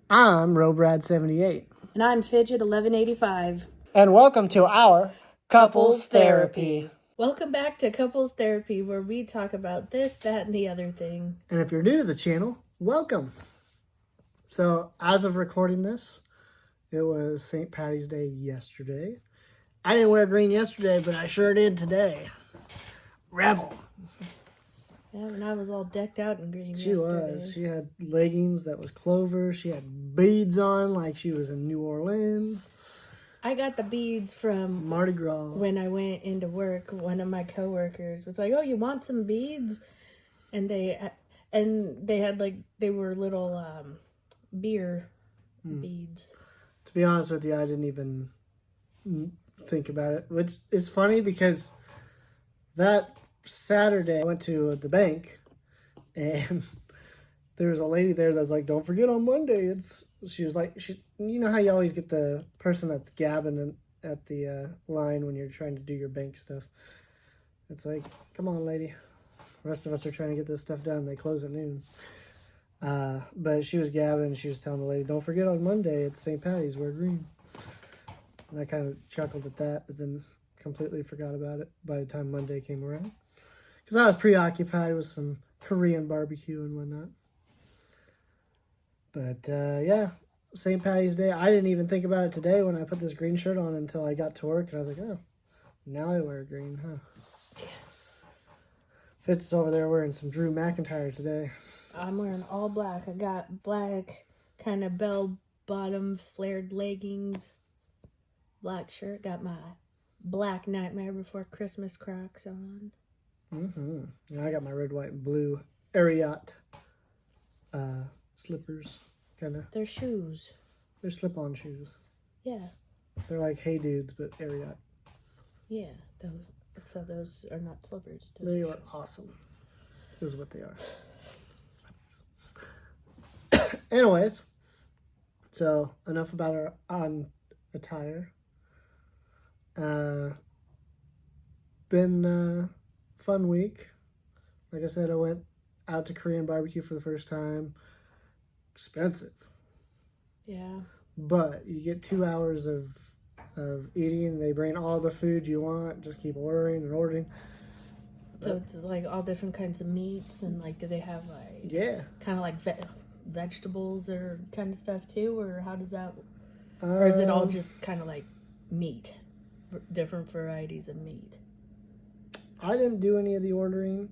I'm Robrad78. And I'm Fidget 1185. And welcome to our Couples Therapy. Welcome back to Couples Therapy, where we talk about this, that, and the other thing. And if you're new to the channel, welcome. So, as of recording this, it was St. Patty's Day yesterday. I didn't wear green yesterday, but I sure did today. Rebel. Yeah, and I was all decked out in green She yesterday. was. She had leggings that was clover. She had beads on like she was in New Orleans. I got the beads from Mardi Gras. when I went into work. One of my coworkers was like, "Oh, you want some beads?" And they had like, they were little beer beads. To be honest with you, I didn't even think about it, which is funny because that Saturday I went to the bank and there was a lady there that's like, "Don't forget on Monday." She was like, you know how you always get the person that's gabbing at the line when you're trying to do your bank stuff. It's like, come on, lady. The rest of us are trying to get this stuff done. They close at noon. But she was gabbing and she was telling the lady, "Don't forget on Monday it's St. Patty's, wear green." And I kind of chuckled at that, but then completely forgot about it by the time Monday came around. Because I was preoccupied with some Korean barbecue and whatnot. But yeah, St. Patty's Day. I didn't even think about it today when I put this green shirt on until I got to work. And I was like, oh, now I wear green, huh? Fitz is over there wearing some Drew McIntyre today. I'm wearing all black. I got black kind of bell bottom flared leggings, black shirt. Got my black Nightmare Before Christmas Crocs on. Yeah, I got my red, white, and blue Ariat slippers, kind of. They're shoes. They're slip-on shoes. Yeah. They're like Hey Dudes, but Ariat. Yeah, those. So those are not slippers. They are awesome. Is what they are. Anyways, so enough about our on attire. Been a fun week. Like I said, I went out to Korean barbecue for the first time. Expensive. Yeah. But you get 2 hours of eating. They bring all the food you want. Just keep ordering and ordering. So it's like all different kinds of meats, and like, do they have like kind of like vegetables or kind of stuff too, or how does that? Or is it all just kind of like meat, different varieties of meat? I didn't do any of the ordering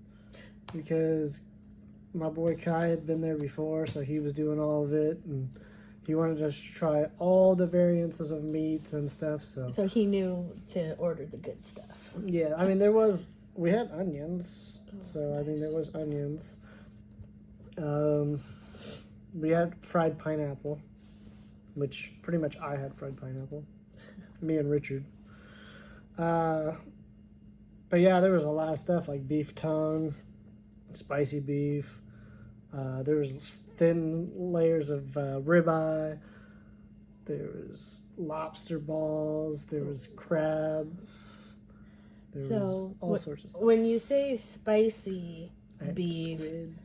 because my boy Kai had been there before, so he was doing all of it, and he wanted us to try all the variances of meats and stuff. So he knew to order the good stuff. Yeah, I mean we had onions, so I mean there was onions. We had fried pineapple, which pretty much I had fried pineapple. Me and Richard. But yeah, there was a lot of stuff like beef tongue, spicy beef. There was thin layers of ribeye. There was lobster balls. There was crab. There was all sorts of stuff. When you say spicy beef, squid.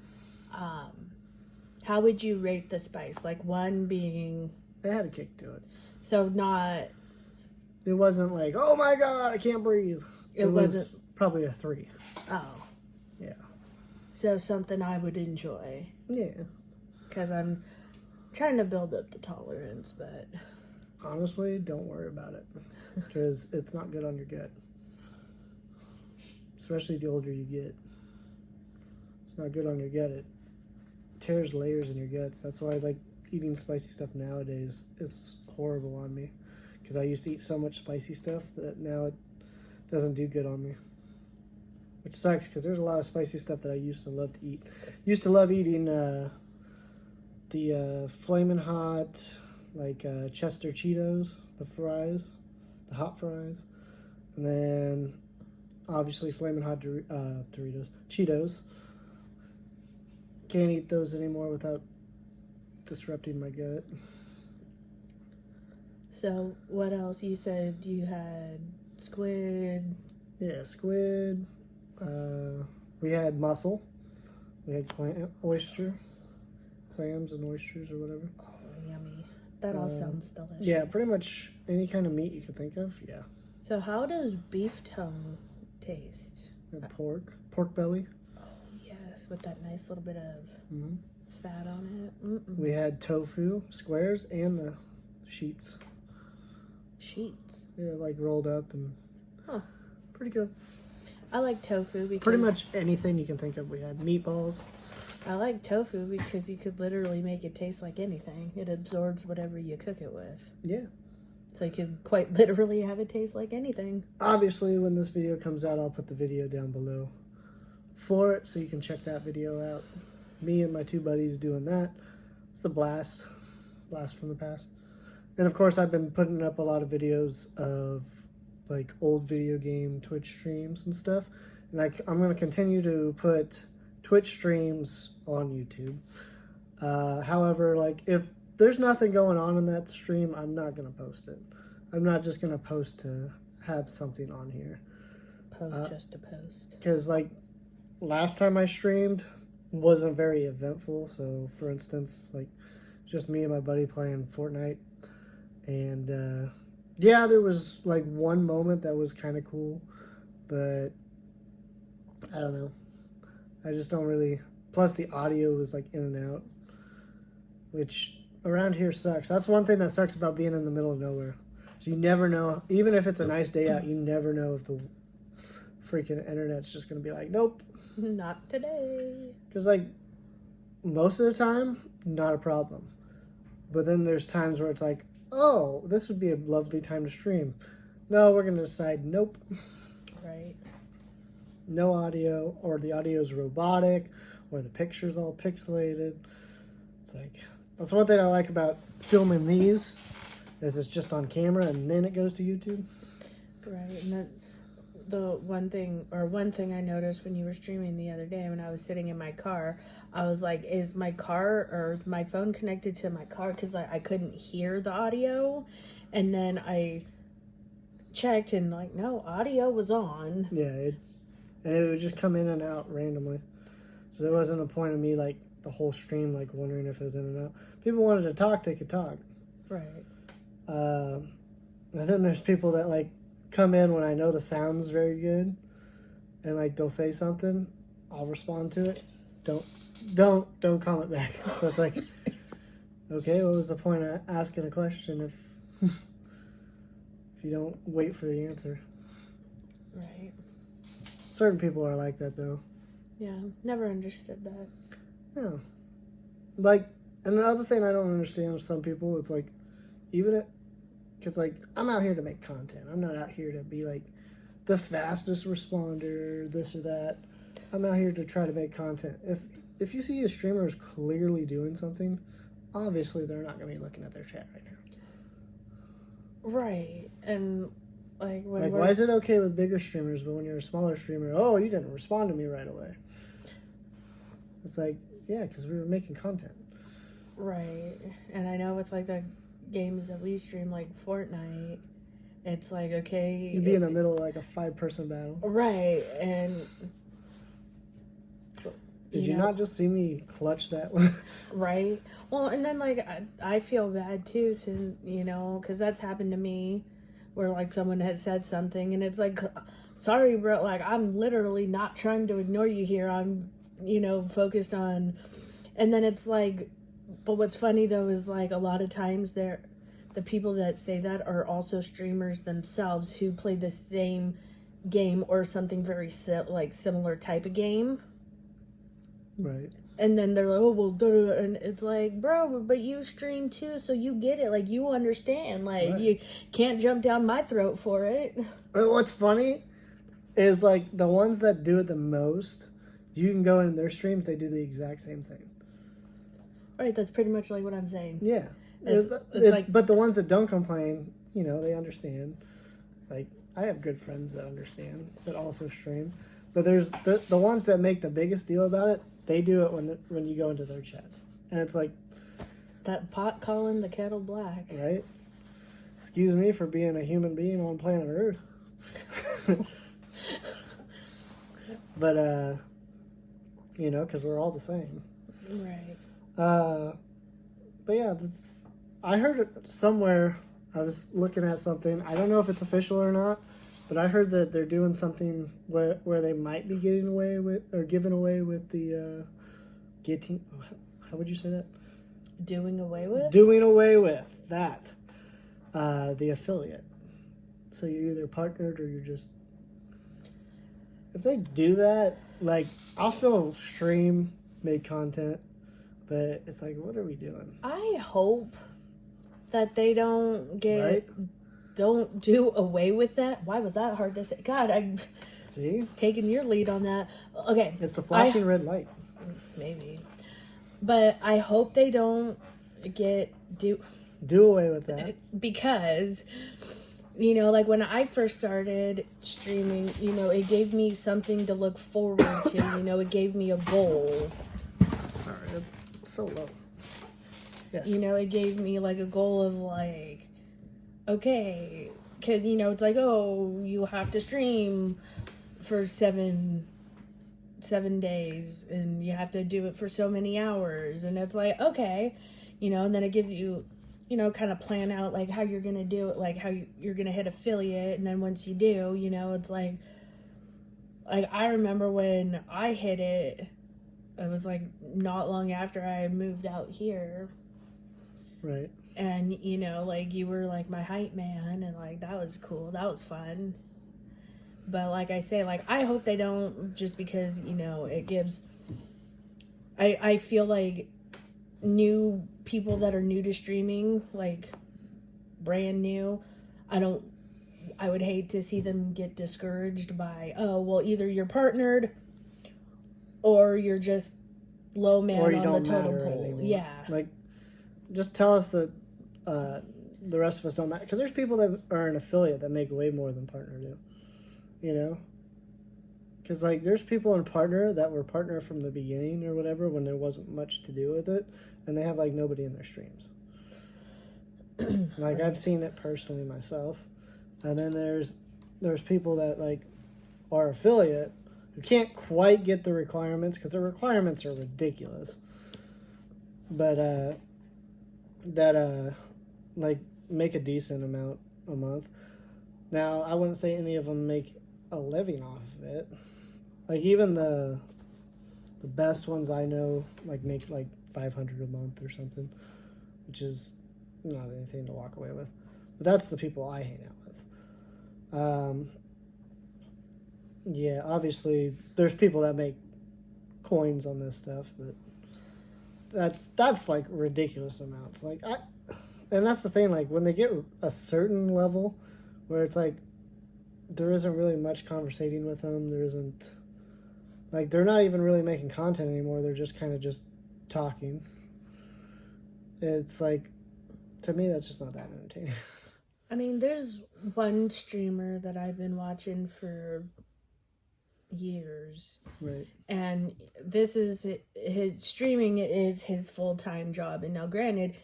How would you rate the spice? Like, one being... It had a kick to it. So not... It wasn't like, oh my God, I can't breathe. It was probably a 3. Oh. Yeah. So something I would enjoy. Yeah. Because I'm trying to build up the tolerance, but... Honestly, don't worry about it. Because it's not good on your gut. Especially the older you get. It's not good on your gut. It tears layers in your guts. That's why I like eating spicy stuff nowadays. It's horrible on me. Because I used to eat so much spicy stuff that now it doesn't do good on me. Which sucks because there's a lot of spicy stuff that I used to love to eat. Used to love eating the Flamin' Hot, like Chester Cheetos, the fries, the hot fries. And then obviously Flamin' Hot Cheetos. Can't eat those anymore without disrupting my gut. So what else? You said you had squid. Yeah, squid. We had mussel. We had oysters. Clams and oysters or whatever. Oh, yummy. That all sounds delicious. Yeah, pretty much any kind of meat you could think of. Yeah. So how does beef tongue taste? And pork belly. Oh yes, with that nice little bit of fat on it. We had tofu squares and the sheets. Sheets. Yeah, like rolled up and pretty good. I like tofu because pretty much anything you can think of. We had meatballs. I like tofu because you could literally make it taste like anything. It absorbs whatever you cook it with. Yeah. So you could quite literally have it taste like anything. Obviously, when this video comes out, I'll put the video down below for it so you can check that video out. Me and my two buddies doing that. It's a blast. Blast from the past. And of course, I've been putting up a lot of videos of like old video game Twitch streams and stuff. And I'm going to continue to put Twitch streams on YouTube. However, like if there's nothing going on in that stream, I'm not going to post it. I'm not just going to post to have something on here. Post just to post. Because like last time I streamed wasn't very eventful. So for instance, like just me and my buddy playing Fortnite. And yeah, there was like one moment that was kind of cool. But I don't know. I just don't really... Plus the audio was like in and out. Which around here sucks. That's one thing that sucks about being in the middle of nowhere. So you never know. Even if it's a nice day out, you never know if the freaking internet's just going to be like, nope. Not today. Because like most of the time, not a problem. But then there's times where it's like, oh, this would be a lovely time to stream. No, we're going to decide, nope. Right. No audio, or the audio's robotic, or the picture's all pixelated. It's like, that's one thing I like about filming these, is it's just on camera and then it goes to YouTube. Right, and that, the one thing I noticed when you were streaming the other day when I was sitting in my car, I was like, is my car or my phone connected to my car? Because I couldn't hear the audio, and then I checked and like, no, audio was on. Yeah, and it would just come in and out randomly. So there wasn't a point of me like the whole stream like wondering if it was in and out. People wanted to talk, they could talk. Right. And then there's people that like come in when I know the sound's very good, and like they'll say something, I'll respond to it. Don't comment back. So it's like, okay, what was the point of asking a question if you don't wait for the answer? Right. Certain people are like that though. Yeah, never understood that. Yeah. Like, and the other thing I don't understand with some people, it's like, because like, I'm out here to make content. I'm not out here to be like the fastest responder, this or that. I'm out here to try to make content. If you see a streamer is clearly doing something, obviously they're not going to be looking at their chat right now. Right, and like why is it okay with bigger streamers, but when you're a smaller streamer, oh, you didn't respond to me right away? It's like, yeah, because we were making content. Right, and I know with like the games that we stream, like Fortnite, it's like, okay, you'd be in the middle of like a 5-person battle. Right, and did you not just see me clutch that one? Right. Well, and then like I feel bad too, since because that's happened to me, where like someone has said something and it's like, sorry, bro, like I'm literally not trying to ignore you here. I'm focused on, and then it's like, but what's funny though is like a lot of times the people that say that are also streamers themselves who play the same game or something very similar type of game. Right. And then they're like, oh, well, duh, duh, and it's like, bro, but you stream too, so you get it. Like, you understand. Like, right. You can't jump down my throat for it. But what's funny is, like, the ones that do it the most, you can go in their streams, they do the exact same thing. Right, that's pretty much like what I'm saying. Yeah. It's like, but the ones that don't complain, they understand. Like, I have good friends that understand, that also stream. But there's the ones that make the biggest deal about it, they do it when you go into their chats. And it's like... that pot calling the kettle black. Right? Excuse me for being a human being on planet Earth. But, because we're all the same. Right. But yeah, I heard it somewhere. I was looking at something. I don't know if it's official or not, but I heard that they're doing something where they might be getting away with or giving away with the getting. How would you say that? Doing away with? Doing away with that. The affiliate. So you're either partnered or you're just. If they do that, like, I'll still stream, make content, but it's like, what are we doing? I hope that they don't do away with that. Why was that hard to say? God, I'm taking your lead on that. Okay. It's the flashing red light. Maybe. But I hope they don't do away with that. Because, you know, like when I first started streaming, you know, it gave me something to look forward to. You know, it gave me a goal. Sorry, that's so low. Yes. You know, it gave me like a goal of like, okay, cause you know, it's like, oh, you have to stream for seven days and you have to do it for so many hours. And it's like, okay, you know, and then it gives you, you know, kind of plan out like how you're going to do it, like how you're going to hit affiliate. And then once you do, you know, it's like I remember when I hit it, it was like not long after I had moved out here. Right. And, you know, like, you were, like, my hype man, and, like, that was cool. That was fun. But, like I say, like, I hope they don't, just because, you know, it gives... I feel like new people that are new to streaming, like, brand new, I would hate to see them get discouraged by, oh, well, either you're partnered, or you're just low man on the totem pole. Anymore. Yeah. Like, just tell us that the rest of us don't matter. Because there's people that are an affiliate that make way more than partner do. You know? Because, like, there's people in partner that were partner from the beginning or whatever when there wasn't much to do with it. And they have, like, nobody in their streams. Like, I've seen it personally myself. And then there's people that, like, are affiliate who can't quite get the requirements because the requirements are ridiculous. But, that like make a decent amount a month. Now, I wouldn't say any of them make a living off of it. Like, even the best ones I know like make like $500 a month or something, which is not anything to walk away with. But that's the people I hang out with. Yeah, obviously there's people that make coins on this stuff, but that's like ridiculous amounts. Like, and that's the thing, like when they get a certain level where it's like there isn't really much conversating with them, there isn't, like, they're not even really making content anymore, they're just kind of just talking. It's like, to me, that's just not that entertaining. I mean, there's one streamer that I've been watching for years, right? And this is his streaming is his full-time job. And now, granted,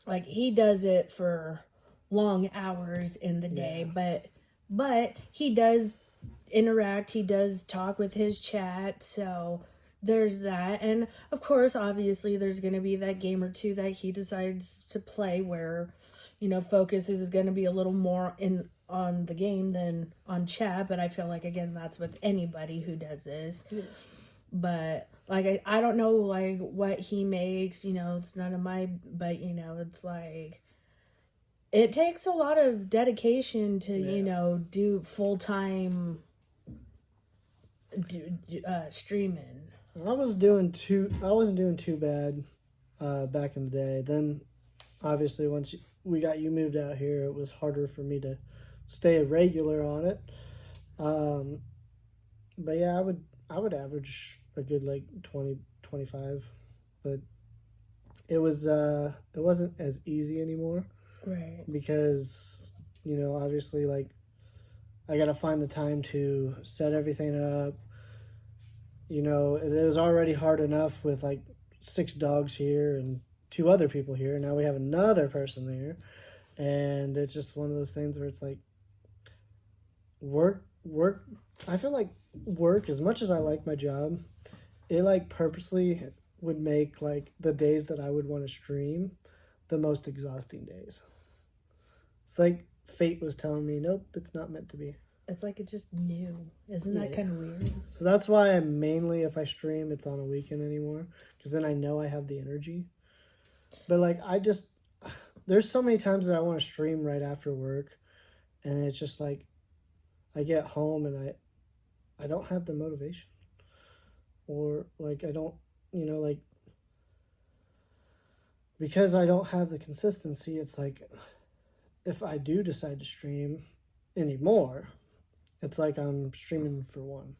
like, he does it for long hours in the day, but he does interact, he does talk with his chat, so there's that. And of course, obviously, there's going to be that game or two that he decides to play where, you know, focus is going to be a little more on the game than on chat. But I feel like, again, that's with anybody who does this. Yeah. But, like, I don't know, like, what he makes, you know, it's none of my, but, you know, it's like, it takes a lot of dedication to, you know, do full-time streaming. I wasn't doing too bad back in the day. Then, obviously, once we got you moved out here, it was harder for me to stay regular on it. But yeah, I would average a good like 20, 25, but it wasn't as easy anymore. Right. Because, you know, obviously, like, I got to find the time to set everything up. You know, it was already hard enough with like 6 dogs here and 2 other people here. Now we have another person there. And it's just one of those things where it's like work. I feel like work, as much as I like my job, it like purposely would make like the days that I would want to stream the most exhausting days. It's like fate was telling me, nope, it's not meant to be. It's like it just knew. Isn't that kind of weird? So that's why I mainly, if I stream, it's on a weekend anymore. Because then I know I have the energy. But like, there's so many times that I want to stream right after work. And it's just like, I get home and I don't have the motivation. Or like, I don't, like, because I don't have the consistency, it's like, if I do decide to stream anymore, it's like I'm streaming for one.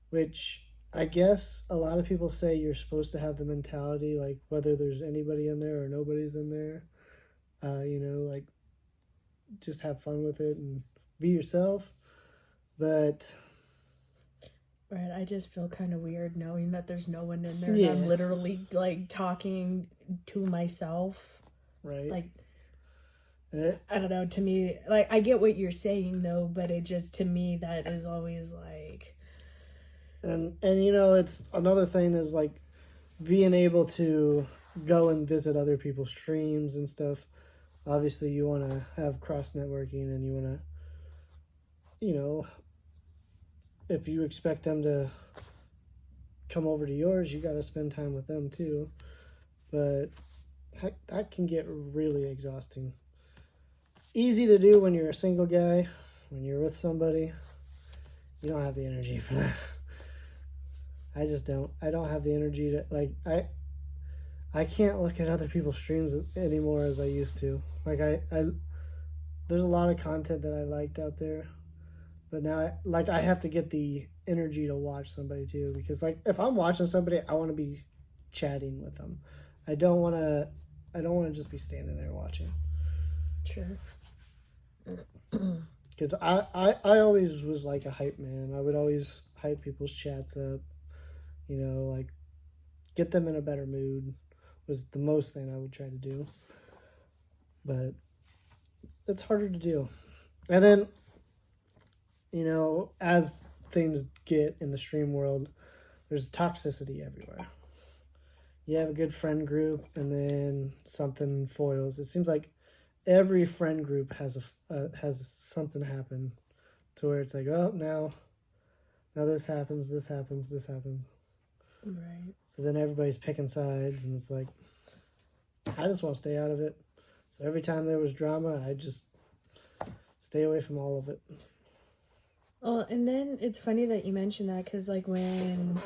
Which I guess a lot of people say you're supposed to have the mentality, like whether there's anybody in there or nobody's in there, like just have fun with it and be yourself. But right, I just feel kind of weird knowing that there's no one in there. Yeah. And I'm literally like talking to myself. Right. Like, I don't know, to me, like, I get what you're saying though, but it just, to me, that is always like, and it's another thing is like being able to go and visit other people's streams and stuff. Obviously you want to have cross networking, and you want to, if you expect them to come over to yours, you got to spend time with them too. But that can get really exhausting. Easy to do when you're a single guy. When you're with somebody, you don't have the energy for that. I just don't. I don't have the energy to, like, I can't look at other people's streams anymore as I used to. Like, there's a lot of content that I liked out there, but now I have to get the energy to watch somebody too, because like if I'm watching somebody, I want to be chatting with them. I don't want to just be standing there watching. Sure. Because I always was like a hype man. I would always hype people's chats up, like get them in a better mood was the most thing I would try to do. But it's harder to do. And then, as things get in the stream world, there's toxicity everywhere. You have a good friend group, and then something foils. It seems like every friend group has something happen to where it's like, oh, now this happens. Right. So then everybody's picking sides, and it's like, I just want to stay out of it. So every time there was drama, I just stay away from all of it. Oh, and then it's funny that you mentioned that, because like when,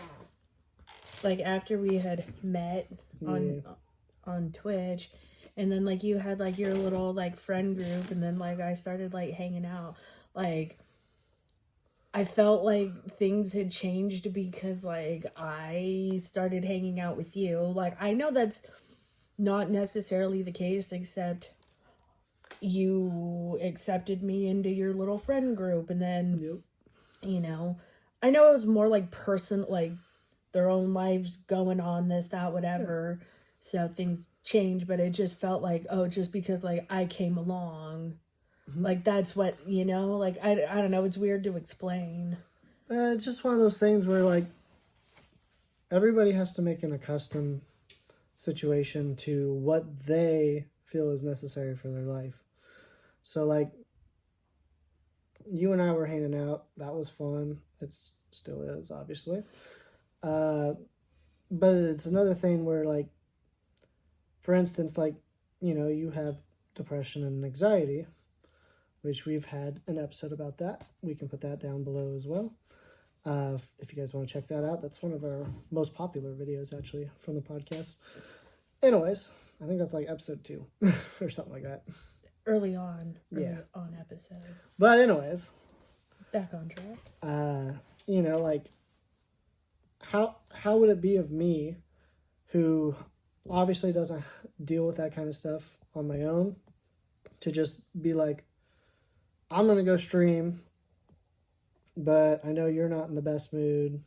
like after we had met on Twitch, and then like you had like your little like friend group, and then like I started like hanging out, like I felt like things had changed because like I started hanging out with you. Like I know that's not necessarily the case, except you accepted me into your little friend group, and then I know it was more like like their own lives going on, this, that, whatever. Yeah. So things change, but it just felt like, oh, just because like I came along, like that's what, like I don't know, it's weird to explain. It's just one of those things where like everybody has to make an accustomed situation to what they feel is necessary for their life. So like you and I were hanging out, that was fun. It still is, obviously. But it's another thing where like, for instance, like, you have depression and anxiety, which we've had an episode about that. We can put that down below as well. If you guys want to check that out, that's one of our most popular videos, actually, from the podcast. Anyways, I think that's like episode 2 or something like that. Early on episode. But anyways. Back on track. Like, how would it be of me, who obviously doesn't deal with that kind of stuff on my own, to just be like, I'm going to go stream, but I know you're not in the best mood,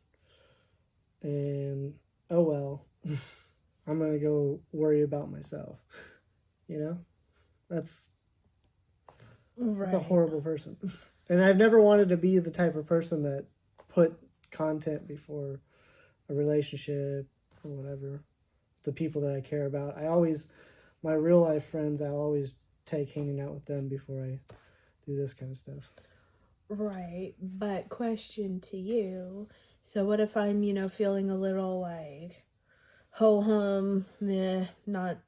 and oh well, I'm going to go worry about myself. That's a horrible person. And I've never wanted to be the type of person that put content before a relationship or whatever, the people that I care about. I always my real life friends, I always take hanging out with them before I do this kind of stuff. Right, but question to you. So what if I'm, feeling a little like ho-hum, meh, not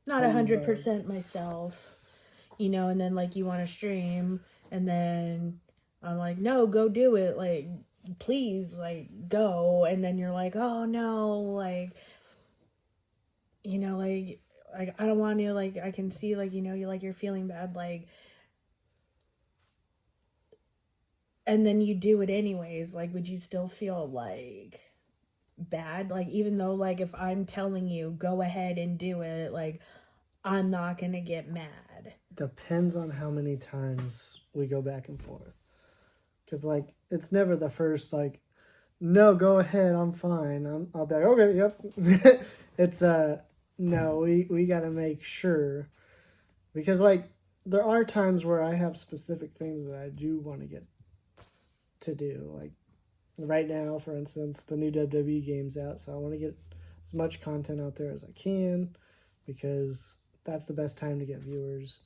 100% myself, and then like you want to stream and then I'm like, no, go do it, like please, like go, and then you're like, oh no, like like I don't want to, like I can see, like you're feeling bad, like, and then you do it anyways, like would you still feel like bad, like even though like if I'm telling you go ahead and do it, like I'm not gonna get mad? Depends on how many times we go back and forth, because like it's never the first like, no, go ahead, I'm fine, I'll be like, okay, yep. It's no, we gotta make sure, because like there are times where I have specific things that I do want to get to do, like right now, for instance, the new WWE game's out, so I want to get as much content out there as I can, because that's the best time to get viewers,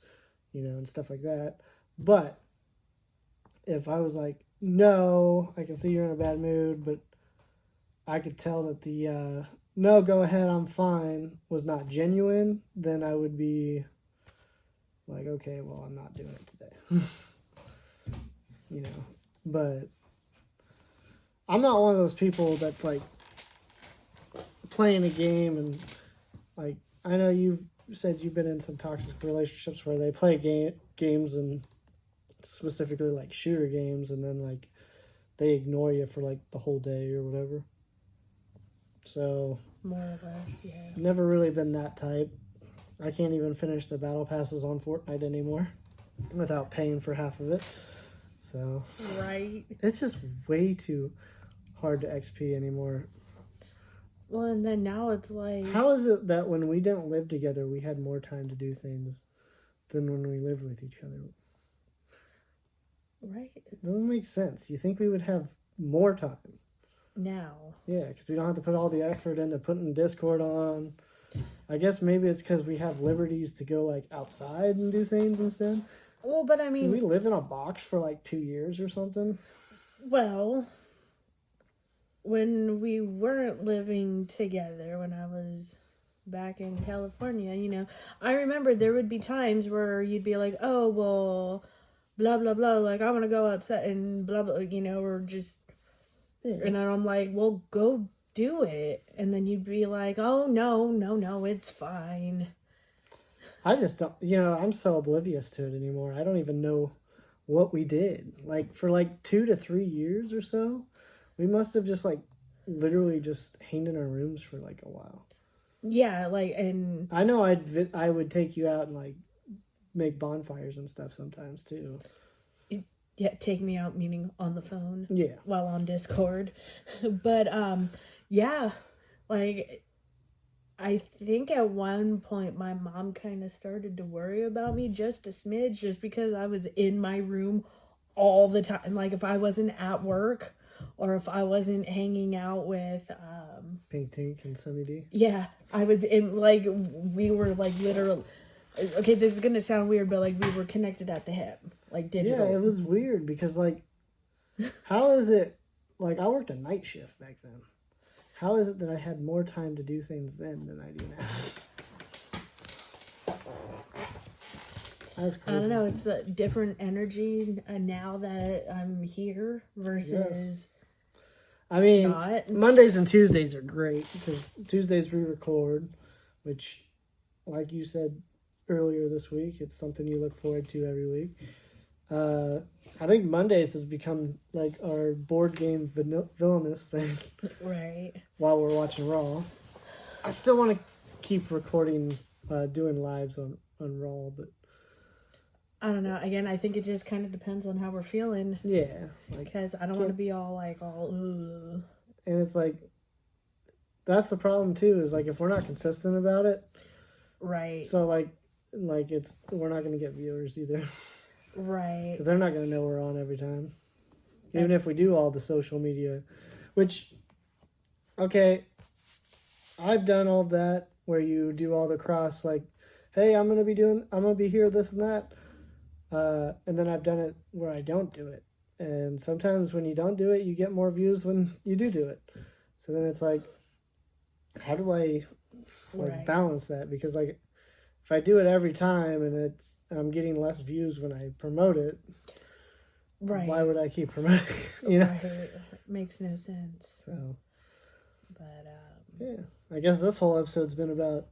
and stuff like that. But if I was like, no, I can see you're in a bad mood, but I could tell that the no, go ahead, I'm fine was not genuine, then I would be like, okay, well, I'm not doing it today. But I'm not one of those people that's like playing a game and like, I know you've said you've been in some toxic relationships where they play games and specifically like shooter games, and then like they ignore you for like the whole day or whatever. So more or less, yeah. Never really been that type. I can't even finish the battle passes on Fortnite anymore without paying for half of it. So right, it's just way too hard to XP anymore. Well, and then now it's like, how is it that when we didn't live together, we had more time to do things than when we lived with each other? Right. It doesn't make sense. You think we would have more time now? Yeah, because we don't have to put all the effort into putting Discord on. I guess maybe it's because we have liberties to go like outside and do things instead. Well, but I mean, did we live in a box for like 2 years or something? Well, when we weren't living together, when I was back in California, I remember there would be times where you'd be like, oh, well, blah, blah, blah, like, I want to go outside and blah, blah, or just, and I'm like, well, go do it. And then you'd be like, oh, no, it's fine. I just don't, I'm so oblivious to it anymore. I don't even know what we did. Like, for like 2 to 3 years or so, we must have just like literally just hanged in our rooms for like a while. Yeah, like, and I know I would take you out and like make bonfires and stuff sometimes too. Yeah, take me out, meaning on the phone. Yeah. While on Discord. But yeah, like I think at one point my mom kind of started to worry about me just a smidge, just because I was in my room all the time. Like if I wasn't at work or if I wasn't hanging out with Pink Tink and Sunny D. Yeah, I was in, like, we were like literally, okay, this is gonna sound weird, but like we were connected at the hip, like digital. Yeah, it was weird because like, how is it, like I worked a night shift back then. How is it that I had more time to do things then than I do now? That's crazy. I don't know. It's a different energy now that I'm here versus. Yes. I mean, not. Mondays and Tuesdays are great because Tuesdays we record, which, like you said earlier this week, it's something you look forward to every week. I think Mondays has become like our board game villainous thing. Right. While we're watching Raw. I still want to keep recording, doing lives on Raw, but I don't know. Again, I think it just kind of depends on how we're feeling. Yeah. Because I don't want to be all like, ugh. And it's like, that's the problem too, is like if we're not consistent about it. Right. So like we're not going to get viewers either. Right. Because they're not going to know we're on every time. Even if we do all the social media, which, okay, I've done all of that where you do all the cross, like hey, I'm gonna be here, this and that, and then I've done it where I don't do it, and sometimes when you don't do it, you get more views when you do it. So then it's like, how do I balance that? Because like, if I do it every time and I'm getting less views when I promote it, why would I keep promoting? Right. Makes no sense. So, but yeah, I guess this whole episode's been about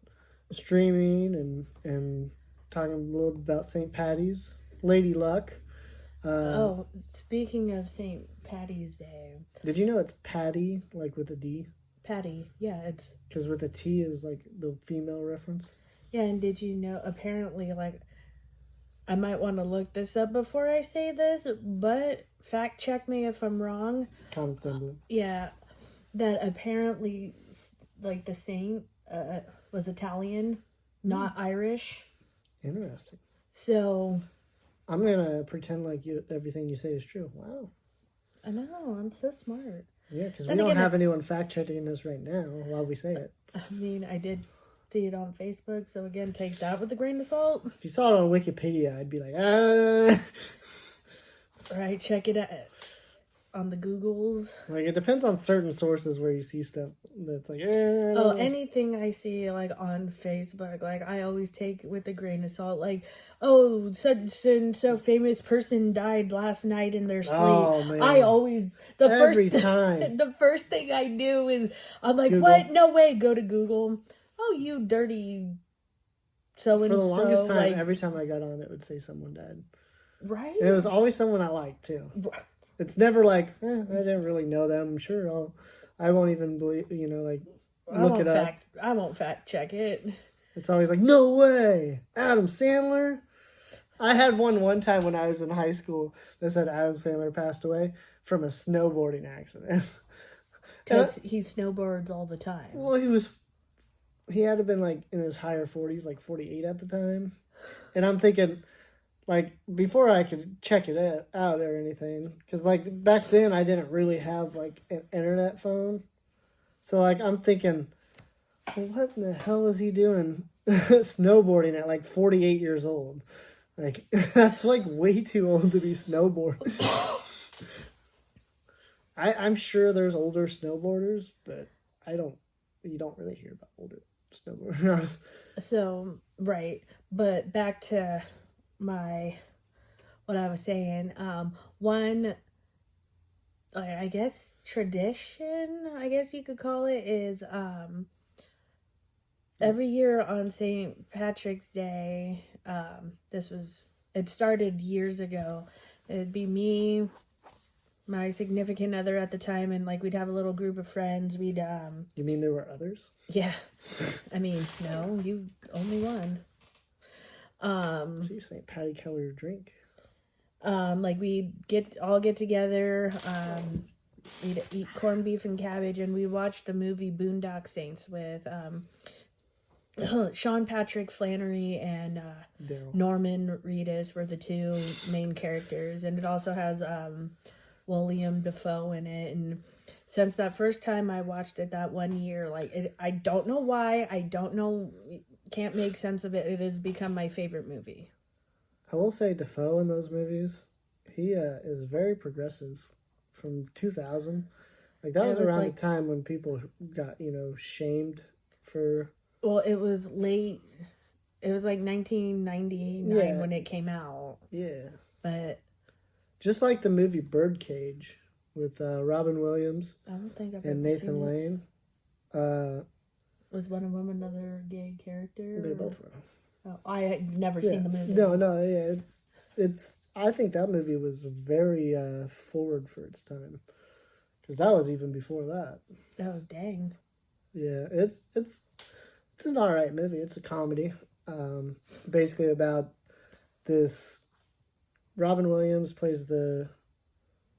streaming and talking a little bit about St. Patty's, Lady Luck. Speaking of St. Patty's Day, did you know it's Patty, like with a D? Patty, yeah, it's because with a T is like the female reference. Yeah, and did you know? Apparently, like, I might want to look this up before I say this, but fact check me if I'm wrong. Comments down below. Yeah, that apparently, like, the saint was Italian, not Irish. Interesting. So I'm gonna pretend like everything you say is true. Wow. I know, I'm so smart. Yeah, because we don't have anyone fact checking this right now while we say it. I mean, I did see it on Facebook, so again, take that with a grain of salt. If you saw it on Wikipedia, I'd be like, ah. Right, check it out on the Googles. Like, it depends on certain sources where you see stuff that's like, anything I see, like, on Facebook, like, I always take with a grain of salt. Like, oh, such and so famous person died last night in their sleep. Oh, man. I always, every time. The first thing I do is, I'm like, Google. What? No way. Go to Google. Oh, you dirty so-and-so. For the longest time, like, every time I got on, it would say someone died. Right? And it was always someone I liked, too. It's never like, I didn't really know them. I'm sure I won't even believe, like, look it up. I won't fact check it. It's always like, no way, Adam Sandler. I had one time when I was in high school that said Adam Sandler passed away from a snowboarding accident. Because he snowboards all the time. Well, he had to have been like in his higher 40s, like 48 at the time. And I'm thinking, like, before I could check it out or anything, because, like, back then I didn't really have, like, an internet phone. So, like, I'm thinking, well, what in the hell was he doing snowboarding at, like, 48 years old? Like, that's, like, way too old to be snowboarding. I'm sure there's older snowboarders, but you don't really hear about older snowboarders. So, right. But back to what I was saying, one, I guess, tradition, I guess you could call it, is every year on St. Patrick's Day, it started years ago. It'd be me, my significant other at the time, and, like, we'd have a little group of friends. You mean there were others? Yeah. I mean, no, you only one. So you're saying Patty Keller drink? Like, we'd all get together, we'd eat corned beef and cabbage, and we watched the movie Boondock Saints with Sean Patrick Flannery and Norman Reedus were the two main characters, and it also has William Dafoe in it. And since that first time I watched it that one year, like, I don't know why, can't make sense of it. It has become my favorite movie. I will say Dafoe in those movies, he is very progressive from 2000. Like, that was around the time when people got, shamed for... Well, it was late. It was like 1999 when it came out. Yeah. But... just like the movie Birdcage with Robin Williams I don't think I've and Nathan Lane. Was one of them another gay character? They both were. Oh, I had never seen the movie. No, yeah, it's. I think that movie was very forward for its time, because that was even before that. Oh, dang. Yeah, it's an alright movie. It's a comedy, basically about this. Robin Williams plays the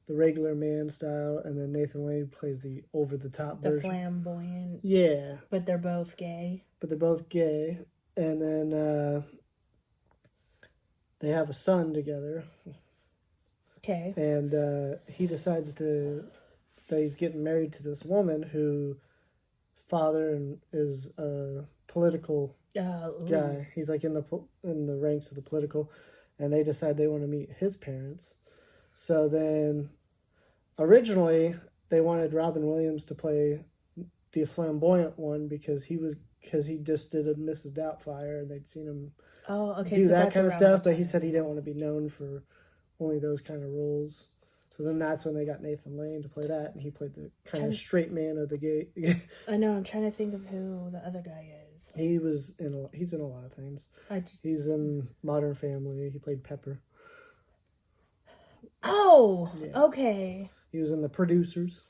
regular man style, and then Nathan Lane plays the over-the-top version. The flamboyant. Yeah. But they're both gay. And then they have a son together. Okay. And he decides that he's getting married to this woman whose father is a political guy. He's like in the ranks of the political, and they decide they want to meet his parents. So then, originally they wanted Robin Williams to play the flamboyant one because he just did a Mrs. Doubtfire, and they'd seen him do that kind of stuff. But he said he didn't want to be known for only those kind of roles. So then that's when they got Nathan Lane to play that, and he played the kind of straight man of the gate. I know. I'm trying to think of who the other guy is. He's in a lot of things. He's in Modern Family. He played Pepper. Oh, yeah. Okay. He was in The Producers.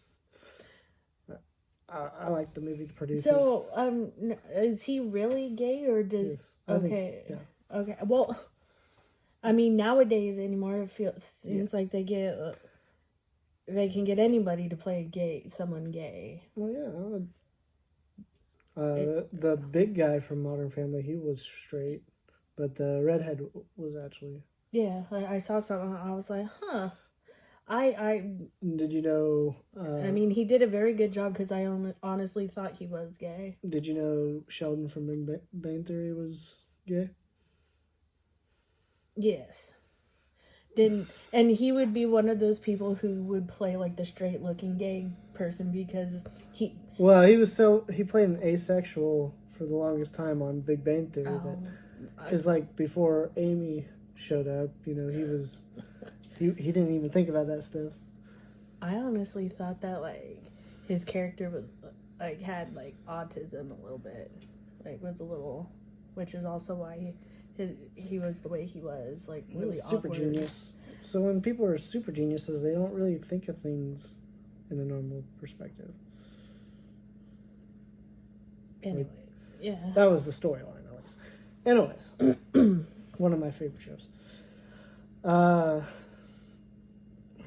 I like the movie The Producers. So, is he really gay or does? Yes, I think so, yeah. Okay. Well, I mean, nowadays anymore, it seems like they can get anybody to play someone gay. Well, yeah. The big guy from Modern Family, he was straight, but the redhead was actually. Yeah, I saw something. I was like, huh. Did you know? I mean, he did a very good job because I honestly thought he was gay. Did you know Sheldon from Big Bang Theory was gay? Yes. And he would be one of those people who would play like the straight looking gay person because he played an asexual for the longest time on Big Bang Theory because like before Amy showed up, he didn't even think about that stuff. I honestly thought that like his character was like had like autism a little bit, like was a little, which is also why he was the way he was, like really super awkward. Genius. So when people are super geniuses, they don't really think of things in a normal perspective. Anyway, yeah. That was the storyline, Anyways, one of my favorite shows. Where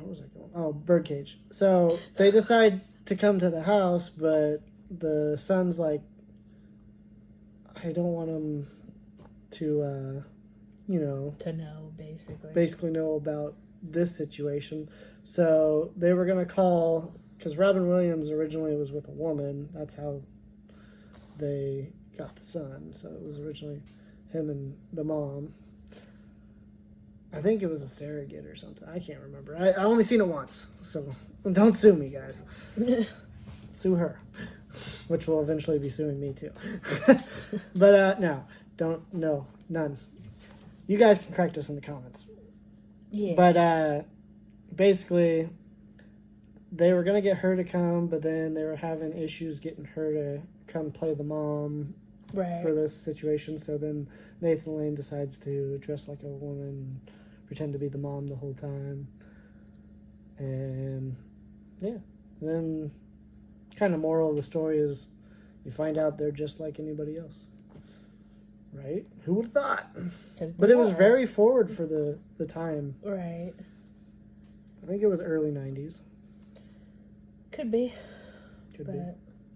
was I going? Oh, Birdcage. So they decide to come to the house, but the son's like, I don't want him to, to know, basically know about this situation. So they were going to call, because Robin Williams originally was with a woman. That's how they got the son. So it was originally him and the mom. I think it was a surrogate or something. I can't remember. I only seen it once. So don't sue me, guys. Sue her. Which will eventually be suing me too. But no, none. You guys can correct us in the comments. Yeah. But basically, they were going to get her to come, but then they were having issues getting her to come play the mom for this situation. So then Nathan Lane decides to dress like a woman, pretend to be the mom the whole time. And yeah. Then kind of moral of the story is you find out they're just like anybody else. Right? Who would have thought? But it was very forward for the time. Right. I think it was early 90s. Could be. Could be.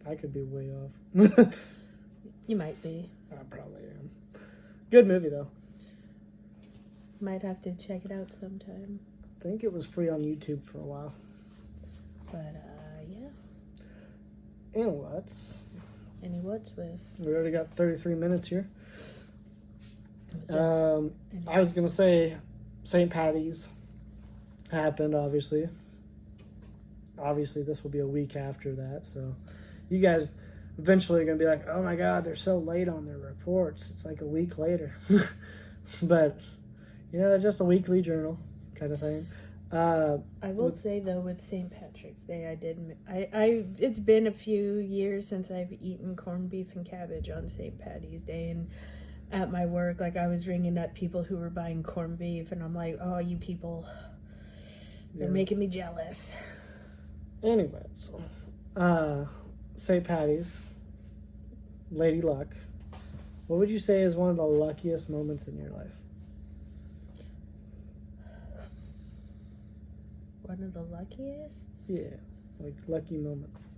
I could be way off. You might be. I probably am. Good movie, though. Might have to check it out sometime. I think it was free on YouTube for a while. But, yeah. And what's with? We already got 33 minutes here. I was going to say St. Patty's happened, obviously. Obviously, this will be a week after that, so you guys eventually are going to be like, oh my God, they're so late on their reports. It's like a week later. But, just a weekly journal kind of thing. I will say, though, with St. Patrick's Day, it's been a few years since I've eaten corned beef and cabbage on St. Patty's Day, and at my work, like, I was ringing up people who were buying corned beef, and I'm like, oh, you people, they're making me jealous. Anyways, St. Patty's, Lady Luck. What would you say is one of the luckiest moments in your life? One of the luckiest? Yeah, like lucky moments.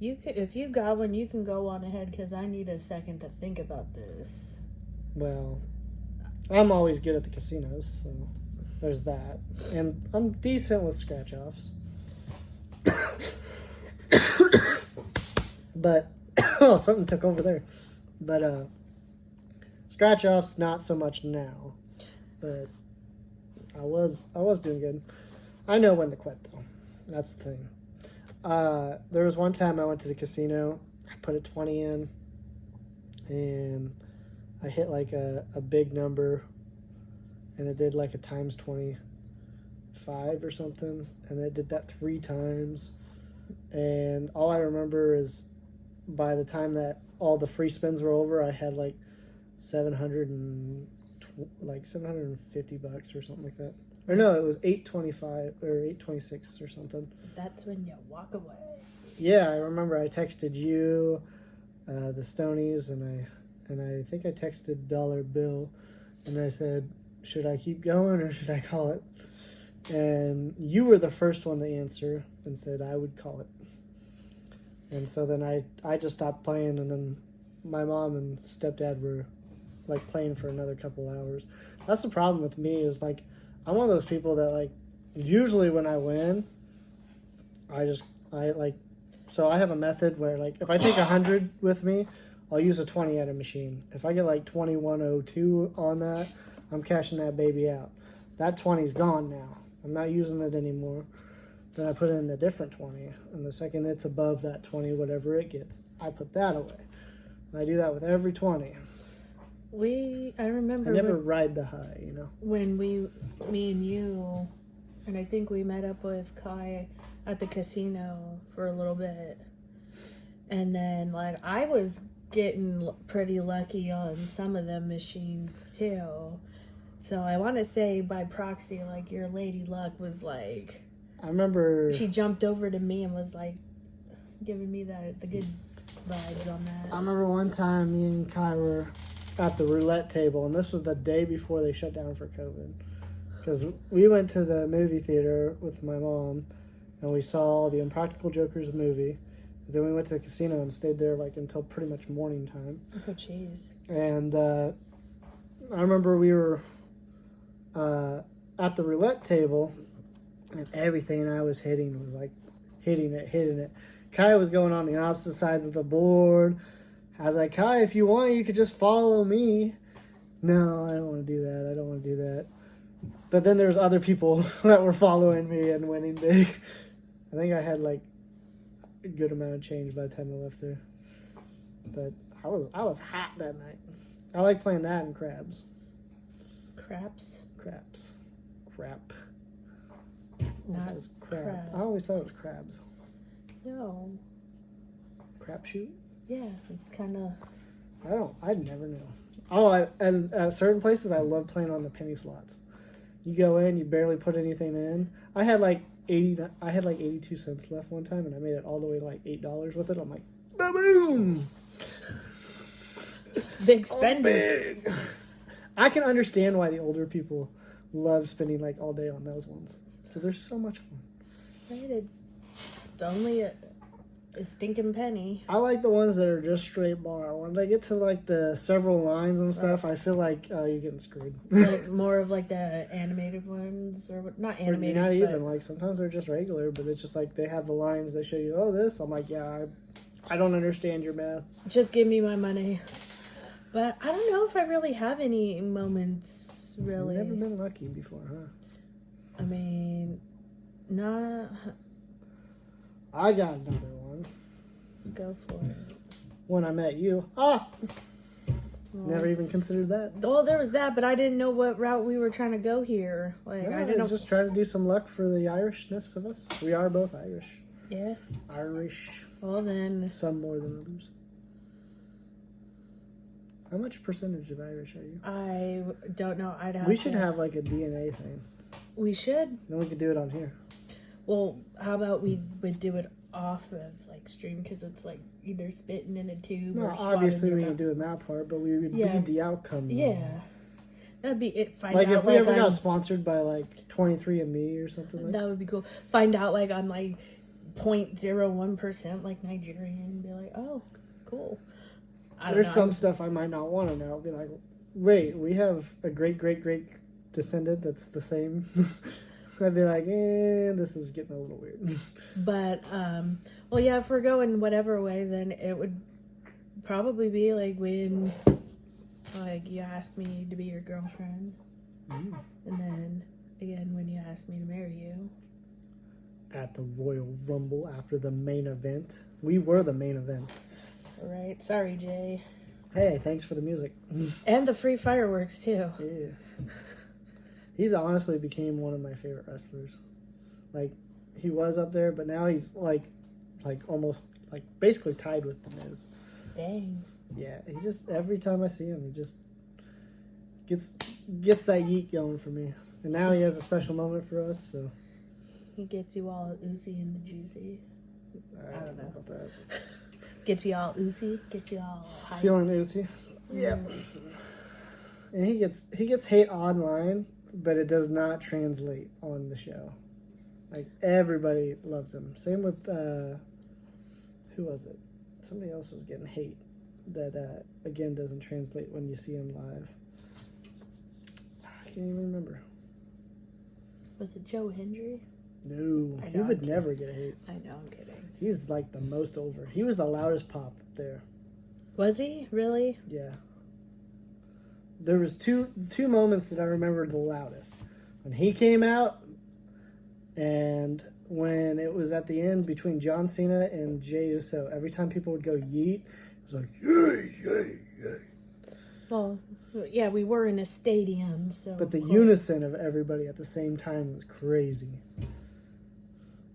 If you got one, you can go on ahead because I need a second to think about this. Well, I'm always good at the casinos, so there's that. And I'm decent with scratch-offs. But, something took over there. But scratch offs not so much now. But I was doing good. I know when to quit though. That's the thing. There was one time I went to the casino. I put a 20 in, and I hit like a big number, and it did like a times 25 or something, and it did that 3 times. And all I remember is by the time that all the free spins were over, I had like 750 bucks or something like that. Or no, it was 825 or 826 or something. That's when you walk away. Yeah, I remember I texted you, the Stonies, and I think I texted Dollar Bill, and I said, should I keep going or should I call it? And you were the first one to answer and said I would call it. And so then I just stopped playing, and then my mom and stepdad were like playing for another couple hours. That's the problem with me is like I'm one of those people that like usually when I win, so I have a method where like if I take 100 with me, I'll use a 20 at a machine. If I get like 2102 on that, I'm cashing that baby out. That 20's gone now. I'm not using it anymore. Then I put in a different 20, and the second it's above that 20, whatever it gets, I put that away. And I do that with every 20. I remember I never ride the high, you know. When me and you, and I think we met up with Kai at the casino for a little bit, and then like I was getting pretty lucky on some of the machines too. So I want to say by proxy, like your lady luck was like. I remember she jumped over to me and was like giving me the good vibes on that. I remember one time me and Kai were at the roulette table, and this was the day before they shut down for COVID. Because we went to the movie theater with my mom, and we saw the Impractical Jokers movie. Then we went to the casino and stayed there like until pretty much morning time. Oh, jeez. And I remember we were at the roulette table, and everything I was hitting was like hitting it. Kai was going on the opposite sides of the board. I was like, Kai, if you want, you could just follow me. No, I don't want to do that. But then there's other people that were following me and winning big. I think I had like a good amount of change by the time I left there. But I was hot that night. I like playing that and crabs. Craps? Craps. Crap. Not It's crab. crabs. I always thought it was crabs. No. Crapshoot? Yeah, it's kind of. I never knew. Oh, and at certain places, I love playing on the penny slots. You go in, you barely put anything in. I had like 82 cents left one time, and I made it all the way to like $8 with it. I'm like, boom! Big spender. Big. I can understand why the older people love spending like all day on those ones because they're so much fun. Right, it's only a stinking penny. I like the ones that are just straight bar. When they get to like the several lines and stuff, I feel like you're getting screwed. Like more of like the animated ones, or not animated. Not even like sometimes they're just regular, but it's just like they have the lines that show you, oh, this. I'm like, yeah, I don't understand your math. Just give me my money. But I don't know if I really have any moments. Really, You've never been lucky before, huh? I mean, not. I got another one. Go for it. When I met you. Never even considered that. Well, there was that, but I didn't know what route we were trying to go here. Like, No, I didn't know. just trying to do some luck for the Irishness of us. We are both Irish. Yeah. Irish. Well, then. Some more than others. How much percentage of Irish are you? I don't know. We should have like a DNA thing. We should. Then we could do it on here. Well, how about we would do it off of like stream, because it's like either spitting in a tube No, or obviously we ain't ain't doing that part, but we would Yeah. read the outcome. Yeah, that'd be it. Find Like out if we like ever I'm, got sponsored by like 23andMe or something like that. that would be cool. Find out like I'm like 0.01% like Nigerian, and be like, oh, cool. I don't There's know. some stuff I might not want to know. Be like, wait, we have a great descendant that's the same. I'd be like, this is getting a little weird. But well, yeah, if we're going whatever way, then it would probably be like when, like, you asked me to be your girlfriend. And then, again, when you asked me to marry you. At the Royal Rumble after the main event. We were the main event. All right. Sorry, Jay. Hey, thanks for the music. And the free fireworks, too. Yeah. He's honestly became one of my favorite wrestlers. Like, he was up there, but now he's, like almost, like, basically tied with The Miz. Dang. Yeah, he just, every time I see him, he just gets that yeet going for me. And now he has a special moment for us, so. He gets you all oozy and the juicy. I don't know about that. Gets you all oozy, gets you all high. Feeling oozy. Yeah. And he gets hate online, but it does not translate on the show. Like, everybody loves him. Same with, who was it? Somebody else was getting hate that, again, doesn't translate when you see him live. I can't even remember. Was it Joe Hendry? No, he would never get hate. I know, I'm kidding. He's like the most over. He was the loudest pop up there. Was he? Really? Yeah. There was two moments that I remember the loudest. When he came out and when it was at the end between John Cena and Jey Uso. Every time people would go yeet, it was like, yay, yay, yay. Well, yeah, we were in a stadium, so... But the unison of everybody at the same time was crazy.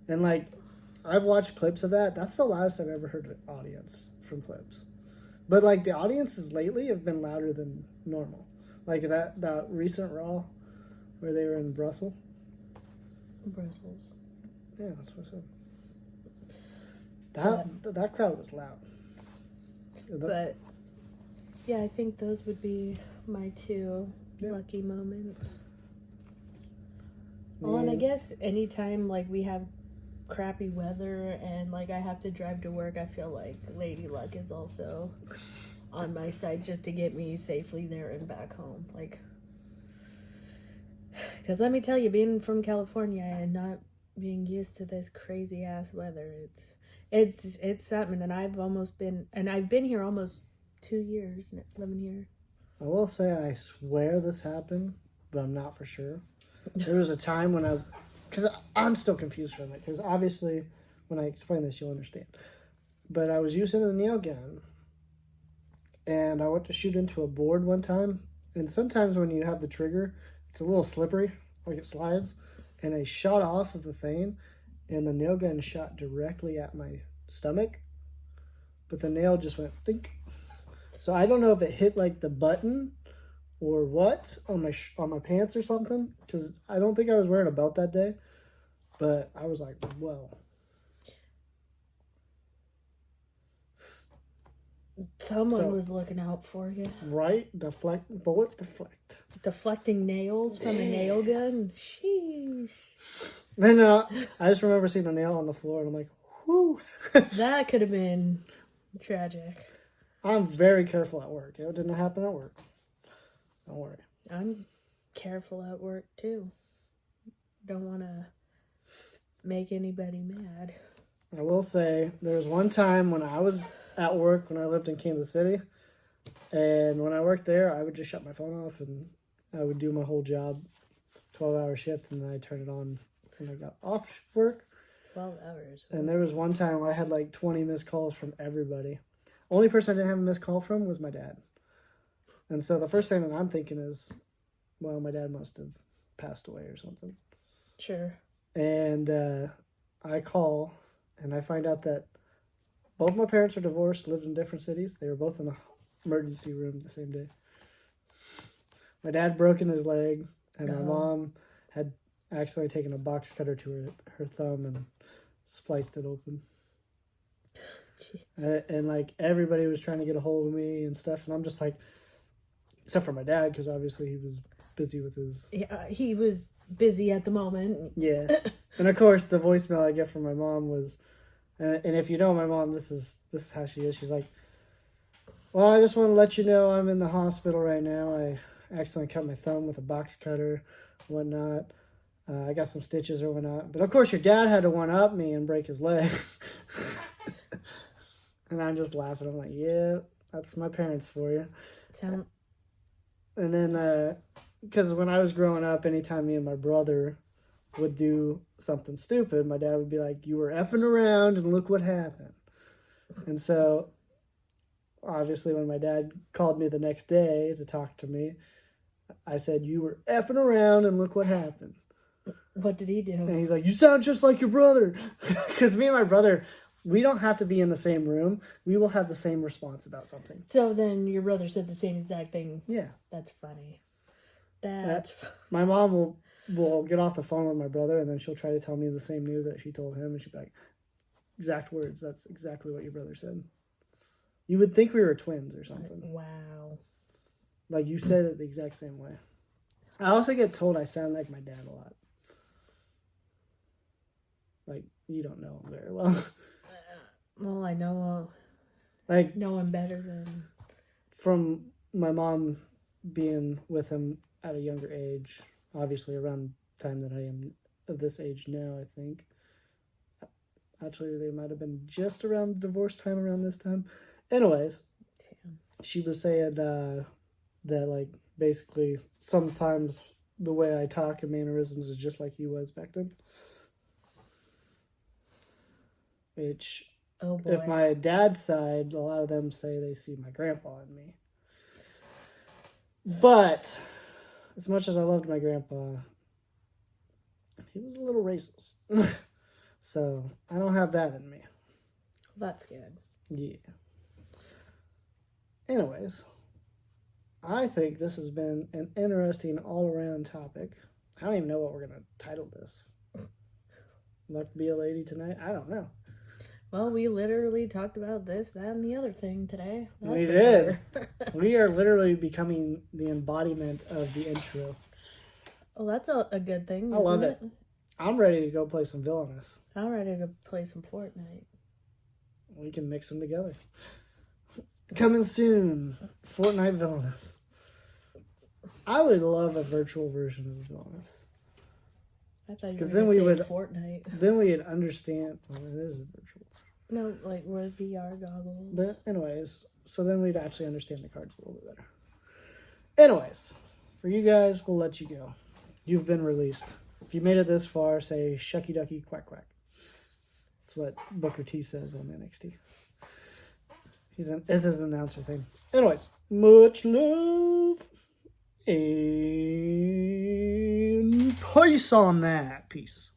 And, like, I've watched clips of that. That's the loudest I've ever heard an audience from clips. But, like, the audiences lately have been louder than normal. Like, that recent Raw where they were in Brussels. Yeah, that's what I said. That crowd was loud. But, yeah, I think those would be my two lucky moments. Well, and I guess anytime, like, we have crappy weather and, like, I have to drive to work, I feel like Lady Luck is also on my side just to get me safely there and back home. Like, because let me tell you, being from California and not being used to this crazy ass weather, it's something. And I've been here almost 2 years living here. I will say I swear this happened, but I'm not for sure. There was a time when because I'm still confused from it, because obviously when I explain this you'll understand. But I was using a nail gun and I went to shoot into a board one time, and sometimes when you have the trigger, it's a little slippery, like it slides, and I shot off of the thing, and the nail gun shot directly at my stomach, but the nail just went think. So I don't know if it hit like the button or what on my pants or something, because I don't think I was wearing a belt that day, but I was like, whoa. Someone was looking out for you. Right? Bullet deflect. Deflecting nails from a nail gun? Sheesh. No, I just remember seeing the nail on the floor and I'm like, whoo. That could have been tragic. I'm very careful at work. It didn't happen at work. Don't worry. I'm careful at work too. Don't want to make anybody mad. I will say there was one time when I was at work when I lived in Kansas City, and when I worked there, I would just shut my phone off and I would do my whole job, 12-hour shift, and then I turn it on when I got off work. 12 hours. And there was one time where I had like 20 missed calls from everybody. Only person I didn't have a missed call from was my dad. And so the first thing that I'm thinking is, well, my dad must have passed away or something. Sure. And I call and I find out that both my parents are divorced, lived in different cities. They were both in the emergency room the same day. My dad broken his leg, and my mom had actually taken a box cutter to her thumb and spliced it open. And like everybody was trying to get a hold of me and stuff, and I'm just like, except for my dad, because obviously he was busy with his... Yeah, he was busy at the moment. Yeah. And of course, the voicemail I get from my mom was... And if you know my mom, this is how she is. She's like, well, I just want to let you know I'm in the hospital right now. I accidentally cut my thumb with a box cutter, whatnot. I got some stitches or whatnot. But of course, your dad had to one-up me and break his leg. And I'm just laughing. I'm like, yeah, That's my parents for you. Sound. And then, because when I was growing up, anytime me and my brother would do something stupid, my dad would be like, "You were effing around and look what happened." And so, obviously, when my dad called me the next day to talk to me, I said, "You were effing around and look what happened." What did he do? And he's like, "You sound just like your brother." Because me and my brother, we don't have to be in the same room. We will have the same response about something. So then your brother said the same exact thing. Yeah. That's funny. That's my mom will get off the phone with my brother, and then she'll try to tell me the same news that she told him, and she'll be like, exact words, that's exactly what your brother said. You would think we were twins or something. Wow. Like, you said it the exact same way. I also get told I sound like my dad a lot. Like, you don't know him very well. Well, I know him better than... From my mom being with him at a younger age, obviously around the time that I am of this age now, I think. Actually, they might have been just around the divorce time, around this time. Anyways, damn. She was saying that, like, basically, sometimes the way I talk and mannerisms is just like he was back then. Which, oh boy. If my dad's side, a lot of them say they see my grandpa in me. But, as much as I loved my grandpa, he was a little racist. So, I don't have that in me. That's good. Yeah. Anyways, I think this has been an interesting all-around topic. I don't even know what we're going to title this. Luck to be a lady tonight? I don't know. Well, we literally talked about this, that, and the other thing today. We did. We are literally becoming the embodiment of the intro. Well, that's a good thing. I love it. I'm ready to go play some Villainous. I'm ready to play some Fortnite. We can mix them together. Coming soon, Fortnite Villainous. I would love a virtual version of Villainous. I thought you were going to say Fortnite. Then we'd understand. Well, it is a virtual. No, like with VR goggles. But anyways, so then we'd actually understand the cards a little bit better. Anyways, for you guys, we'll let you go. You've been released. If you made it this far, say shucky ducky quack quack. That's what Booker T says on NXT. It's his announcer thing. Anyways, much love and peace on that. Peace.